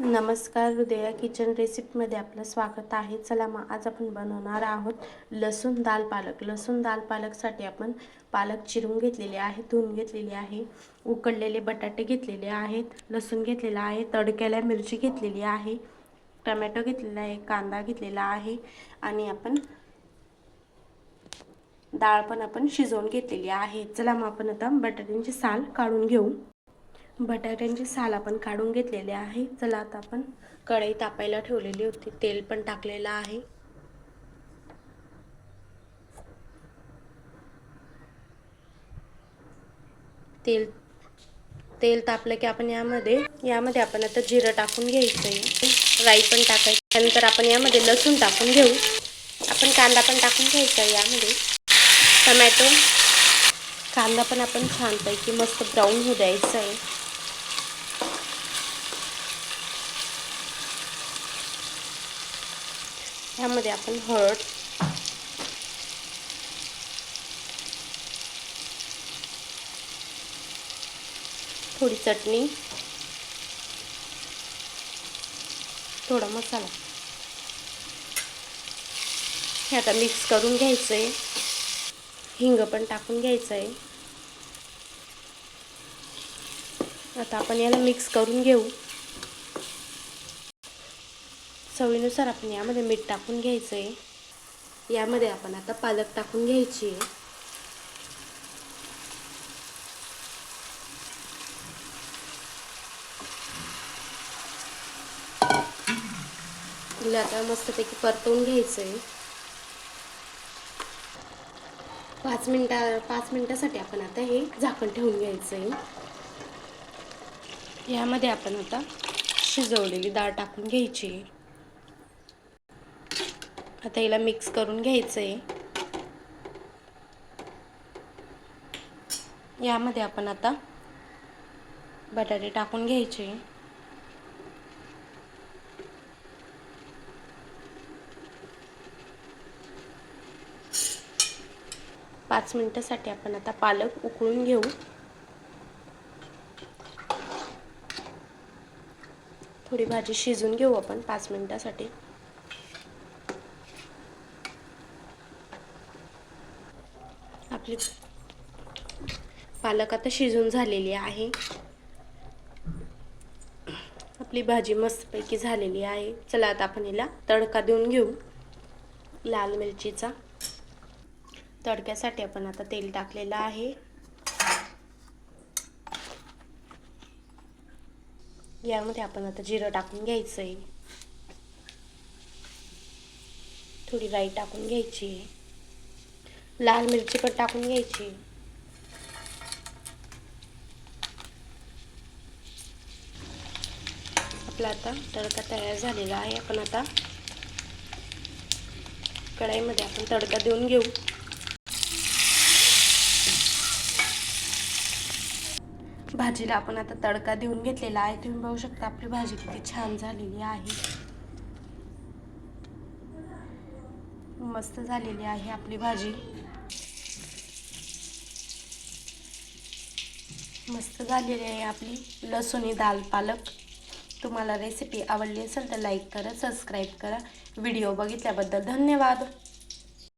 नमस्कार, हृदया किचन रेसिपीमध्ये आपलं स्वागत आहे। चला मग आज आपण बनवणार आहोत लसूण दाल पालक। लसूण दाल पालकसाठी आपण पालक चिरून घेतलेले आहे, धुवून घेतलेले आहे, उकडलेले बटाटे घेतलेले आहेत, लसूण घेतलेला आहे, तडक्याला मिरची घेतलेली आहे, टोमॅटो घेतलेला आहे, कांदा घेतलेला आहे आणि आपण डाळ पण आपण शिजवून घेतलेली आहे। चला मग आपण आता बटाट्यांची साल काढून घेऊ। बटाट्यांची साल आपण काढून घेतलेले आहे। चला आता आपण कढई तापायला ठेवलेली होती, तेल पण टाकलेलं आहे। तेल तापलं की आपण यामध्ये आपण आता जिरं टाकून घ्यायचं, राई पण टाकायची। त्यानंतर आपण यामध्ये लसूण टाकून घेऊ, आपण कांदा पण टाकून घ्यायचा, यामध्ये टोमॅटो, कांदा पण आपण छानपैकी मस्त ब्राऊन होऊ द्यायचा आहे। यामध्ये आपण हळद, थोडी चटणी, थोडा मसाला हे आता मिक्स करून घ्यायचं आहे। हिंग पण टाकून घ्यायचं आहे। आता आपण याला मिक्स करून घेऊ। चवीनुसार आपण यामध्ये मीठ टाकून घ्यायचं आहे। यामध्ये आपण आता पालक टाकून घ्यायची आहे। हिला आता मस्तपैकी परतवून घ्यायचं आहे। 5 मिनिटासाठी आपण आता हे झाकण ठेवून घ्यायचं आहे। यामध्ये आपण आता शिजवलेली डाळ टाकून घ्यायची आहे। आता हिला मिक्स करून घ्यायचं आहे। यामध्ये आपण आता बटाटे टाकून घ्यायचे। 5 मिनिटासाठी आपण आता पालक उकळून घेऊ। थोडी भाजी शिजून घेऊ आपण 5 मिनिटासाठी। आपली पालक आता शिजून झालेली आहे। आपली भाजी मस्तपैकी झालेली आहे। चला आता आपण हिला तडका देऊन घेऊ। लाल मिरचीचा तडक्यासाठी आपण आता तेल टाकलेलं आहे। यामध्ये आपण आता जिरं टाकून घ्यायचं आहे, थोडी राई टाकून घ्यायची आहे, लाल मिरची पण टाकून घ्यायची। आपला आता तडका तयार झालेला आहे। आपण आता कढईमध्ये आपण तडका देऊन घेऊ। भाजीला आपण आता तडका देऊन घेतलेला आहे। तुम्ही बघू शकता आपली भाजी किती छान झालेली आहे, मस्त झालेली आहे आपली भाजी, मस्त झालेली आहे आपली लसूणी दाल पालक। तुम्हाला रेसिपी आवडली असेल तर लाईक करा, सबस्क्राईब करा। व्हिडिओ बघितल्याबद्दल धन्यवाद।